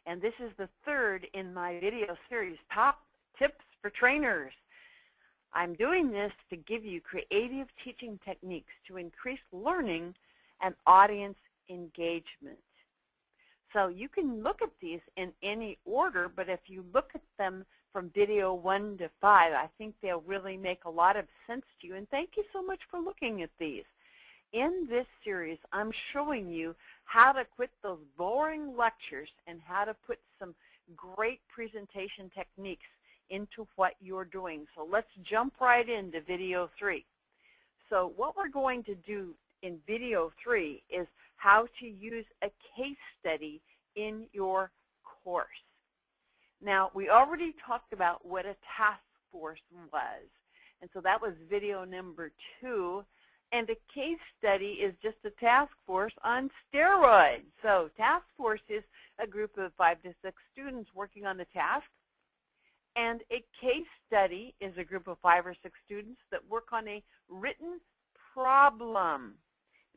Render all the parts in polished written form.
and this is the third in my video series, Top Tips for Trainers. I'm doing this to give you creative teaching techniques to increase learning and audience engagement. So you can look at these in any order, but if you look at them from video 1 to 5, I think they'll really make a lot of sense to you. And thank you so much for looking at these. In this series, I'm showing you how to quit those boring lectures and how to put some great presentation techniques into what you're doing. So let's jump right into video 3. So what we're going to do in video 3 is how to use a case study in your course. Now, we already talked about what a task force was, and so that was video number 2. And a case study is just a task force on steroids. So task force is a group of 5 to 6 students working on a task. And a case study is a group of 5 or 6 students that work on a written problem.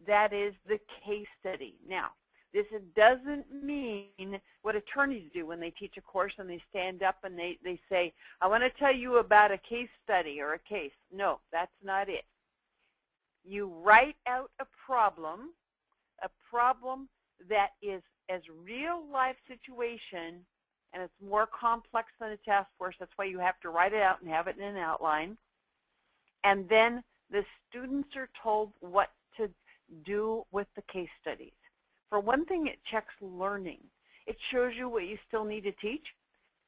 That is the case study. Now, this doesn't mean what attorneys do when they teach a course and they stand up and they say, I want to tell you about a case study or a case. No, that's not it. You write out a problem that is as real-life situation, and it's more complex than a task force. That's why you have to write it out and have it in an outline. And then the students are told what to do with the case studies. For one thing, it checks learning. It shows you what you still need to teach,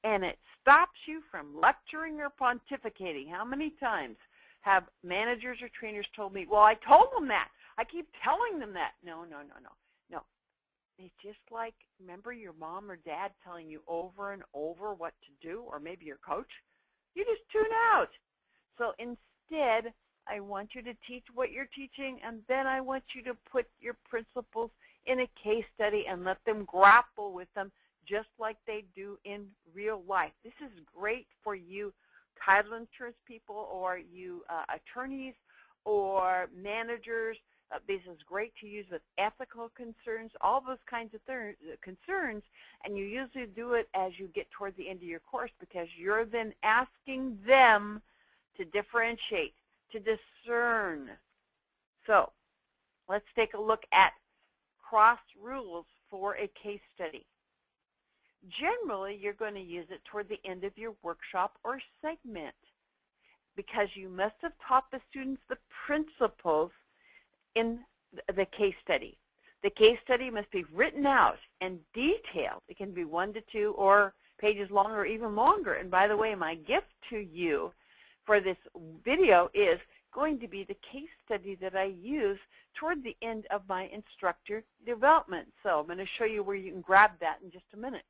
and it stops you from lecturing or pontificating. How many times have managers or trainers told me, well, I told them that. I keep telling them that. No. It's just like, remember your mom or dad telling you over and over what to do, or maybe your coach? You just tune out. So instead, I want you to teach what you're teaching, and then I want you to put your principles in a case study and let them grapple with them just like they do in real life. This is great for you title insurance people, or you attorneys or managers. This is great to use with ethical concerns, all those kinds of concerns, and you usually do it as you get toward the end of your course because you're then asking them to differentiate, to discern. So let's take a look at cross rules for a case study. Generally, you're going to use it toward the end of your workshop or segment because you must have taught the students the principles in the case study. The case study must be written out and detailed. It can be 1 to 2 or pages long or even longer. And by the way, my gift to you for this video is going to be the case study that I use toward the end of my instructor development. So I'm going to show you where you can grab that in just a minute.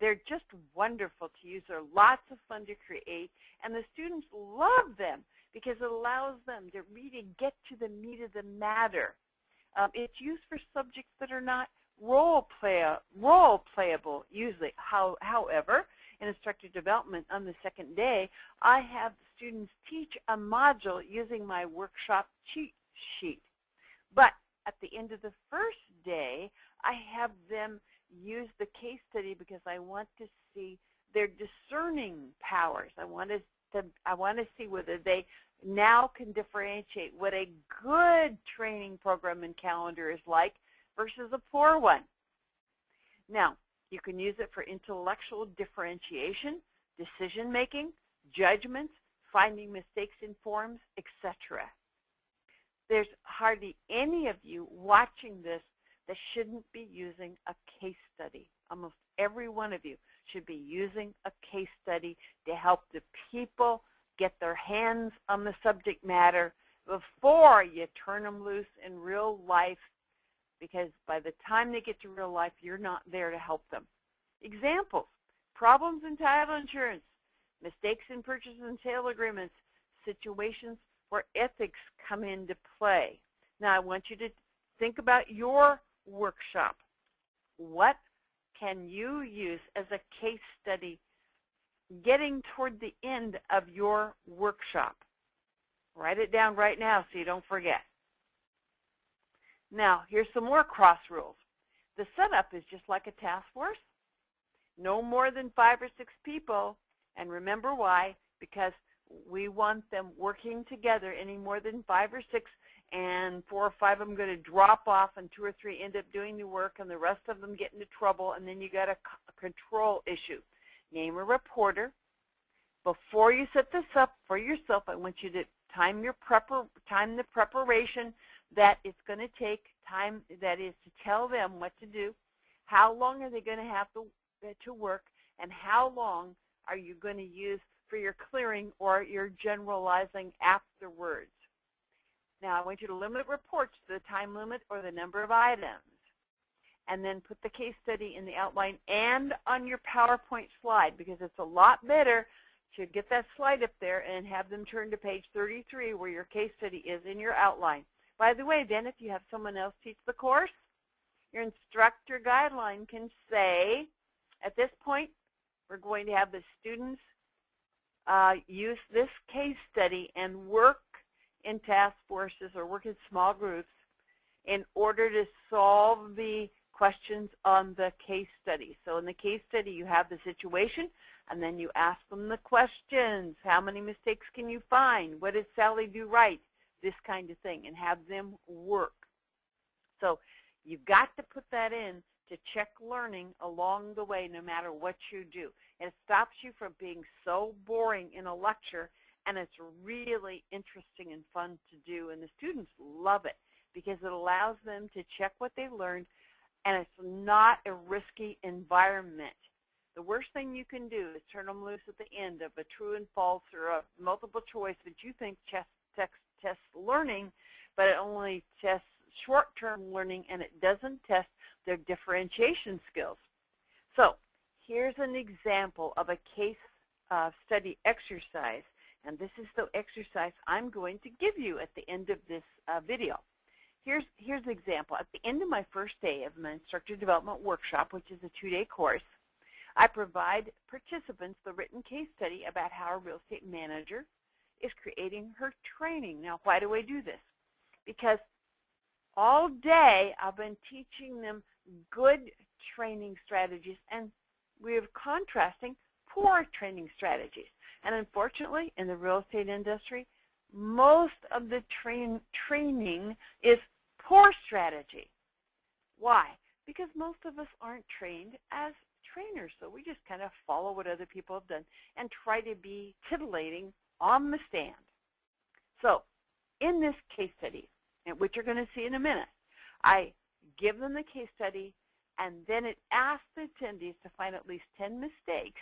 They're just wonderful to use. They're lots of fun to create, and the students love them because it allows them to really get to the meat of the matter. It's used for subjects that are not role playable usually. However, in instructor development on the second day, I have students teach a module using my workshop cheat sheet. But at the end of the first day, I have them use the case study because I want to see their discerning powers. I want to see whether they now can differentiate what a good training program and calendar is like versus a poor one. Now, you can use it for intellectual differentiation, decision making, judgments, finding mistakes in forms, etc. There's hardly any of you watching this that shouldn't be using a case study. Almost every one of you should be using a case study to help the people get their hands on the subject matter before you turn them loose in real life, because by the time they get to real life, you're not there to help them. Examples: problems in title insurance, mistakes in purchase and sale agreements, situations where ethics come into play. Now, I want you to think about your workshop. What can you use as a case study getting toward the end of your workshop? Write it down right now so you don't forget. Now, here's some more cross rules. The setup is just like a task force. No more than 5 or 6 people. And remember why? Because we want them working together. Any more than 5 or 6, and 4 or 5 of them going to drop off, and 2 or 3 end up doing the work, and the rest of them get into trouble, and then you got a control issue. Name a reporter. Before you set this up for yourself, I want you to time the preparation that it's going to take, time that is to tell them what to do, how long are they going to have to work, and how long are you going to use for your clearing or your generalizing afterwards. Now, I want you to limit reports to the time limit or the number of items, and then put the case study in the outline and on your PowerPoint slide, because it's a lot better to get that slide up there and have them turn to page 33 where your case study is in your outline. By the way, then if you have someone else teach the course, your instructor guideline can say, at this point, we're going to have the students use this case study and work in task forces or work in small groups in order to solve the questions on the case study. So in the case study, you have the situation, and then you ask them the questions. How many mistakes can you find? What did Sally do right? This kind of thing, and have them work. So you've got to put that in to check learning along the way no matter what you do. And it stops you from being so boring in a lecture, and it's really interesting and fun to do, and the students love it because it allows them to check what they learned, and it's not a risky environment. The worst thing you can do is turn them loose at the end of a true and false or a multiple choice that you think tests learning, but it only tests short-term learning, and it doesn't test their differentiation skills. So here's an example of a case study exercise, and this is the exercise I'm going to give you at the end of this video. Here's an example. At the end of my first day of my instructor development workshop, which is a 2-day course, I provide participants the written case study about how a real estate manager is creating her training. Now, why do I do this? Because all day I've been teaching them good training strategies, and we're contrasting poor training strategies. And unfortunately, in the real estate industry, most of the training is poor strategy. Why? Because most of us aren't trained as trainers, so we just kind of follow what other people have done and try to be titillating on the stand. So in this case study, which you're going to see in a minute, I give them the case study, and then it asks the attendees to find at least 10 mistakes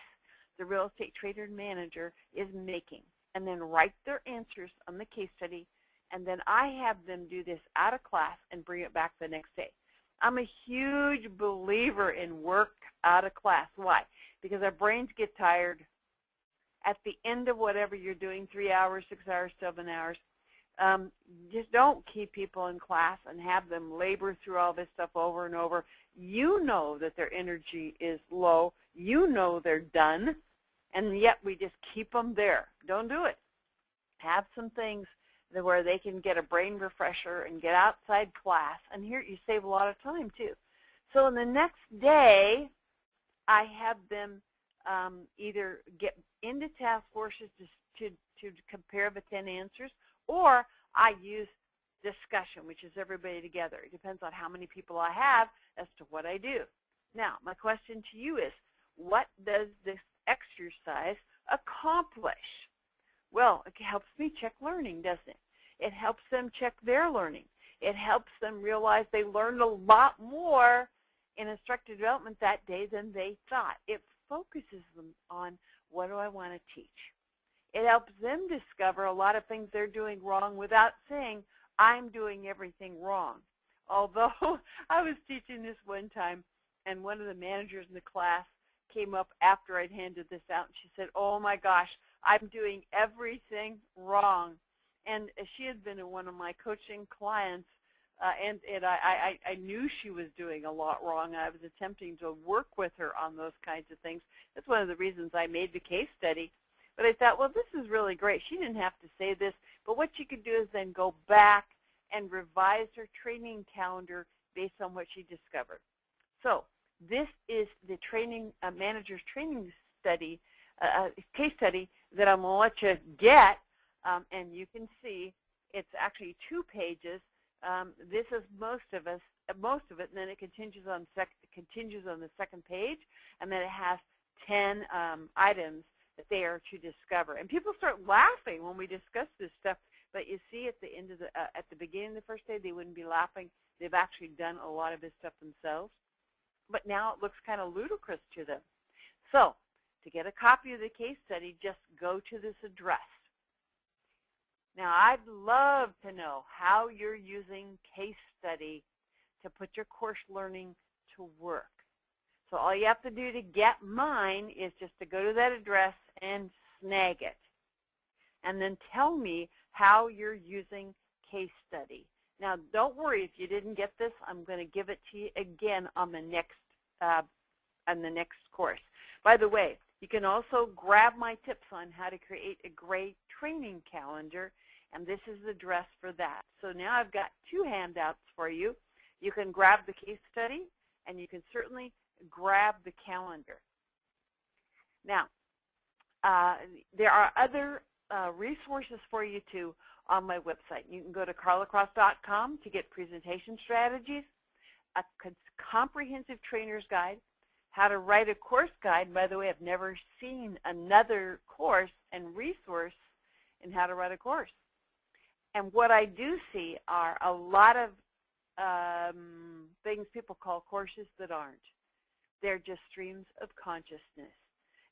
the real estate trader and manager is making, and then write their answers on the case study, and then I have them do this out of class and bring it back the next day. I'm a huge believer in work out of class. Why? Because our brains get tired at the end of whatever you're doing, 3 hours, 6 hours, 7 hours. Just don't keep people in class and have them labor through all this stuff over and over. You know that their energy is low. You know they're done, and yet we just keep them there. Don't do it. Have some things where they can get a brain refresher and get outside class, and here you save a lot of time too. So in the next day, I have them either get into task forces to compare the 10 answers, or I use discussion, which is everybody together. It depends on how many people I have as to what I do. Now, my question to you is, what does this exercise accomplish? Well, it helps me check learning, doesn't it? It helps them check their learning. It helps them realize they learned a lot more in instructor development that day than they thought. It focuses them on, what do I want to teach? It helps them discover a lot of things they're doing wrong without saying, I'm doing everything wrong. Although I was teaching this one time, and one of the managers in the class came up after I'd handed this out, and she said, oh my gosh, I'm doing everything wrong. And she had been one of my coaching clients, and I knew she was doing a lot wrong. I was attempting to work with her on those kinds of things. That's one of the reasons I made the case study. But I thought, well, this is really great. She didn't have to say this, but what she could do is then go back and revise her training calendar based on what she discovered. So this is the training manager's training study, case study that I'm going to let you get, and you can see it's actually 2 pages. This is most of it, and then it continues on the second page, and then it has 10 items that they are to discover. And people start laughing when we discuss this stuff, but you see at the end of at the beginning of the first day, they wouldn't be laughing. They've actually done a lot of this stuff themselves, but now it looks kind of ludicrous to them. So to get a copy of the case study, just go to this address. Now, I'd love to know how you're using case study to put your course learning to work. So all you have to do to get mine is just to go to that address and snag it. And then tell me how you're using case study. Now, don't worry if you didn't get this. I'm going to give it to you again on the next course. By the way, you can also grab my tips on how to create a great training calendar, and this is the address for that. So now I've got 2 handouts for you. You can grab the case study, and you can certainly grab the calendar. Now, there are other resources for you too on my website. You can go to carlacross.com to get presentation strategies, a comprehensive trainer's guide, how to write a course guide. By the way, I've never seen another course and resource in how to write a course. And what I do see are a lot of things people call courses that aren't. They're just streams of consciousness.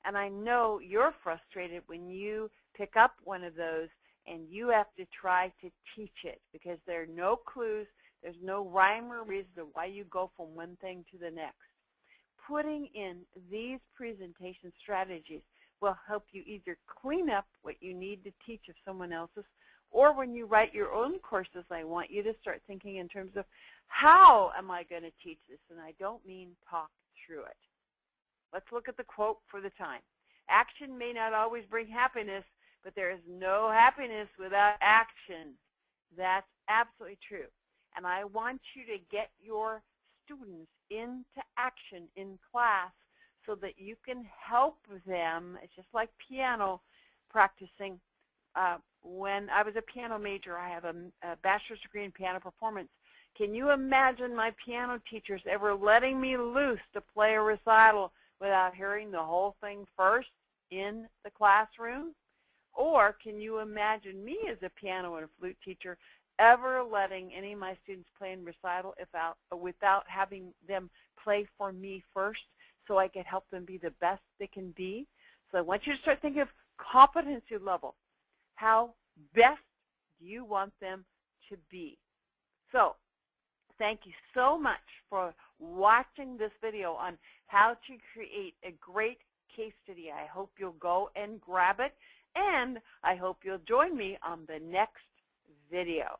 And I know you're frustrated when you pick up one of those and you have to try to teach it because there are no clues, there's no rhyme or reason to why you go from one thing to the next. Putting in these presentation strategies will help you either clean up what you need to teach of someone else's, or when you write your own courses, I want you to start thinking in terms of how am I going to teach this? And I don't mean talk through it. Let's look at the quote for the time. Action may not always bring happiness, but there is no happiness without action. That's absolutely true. And I want you to get your students into action in class so that you can help them. It's just like piano practicing. When I was a piano major, I have a bachelor's degree in piano performance. Can you imagine my piano teachers ever letting me loose to play a recital without hearing the whole thing first in the classroom? Or can you imagine me as a piano and a flute teacher ever letting any of my students play in recital without having them play for me first so I could help them be the best they can be? So I want you to start thinking of competency level. How best do you want them to be? So thank you so much for watching this video on how to create a great case study. I hope you'll go and grab it, and I hope you'll join me on the next video.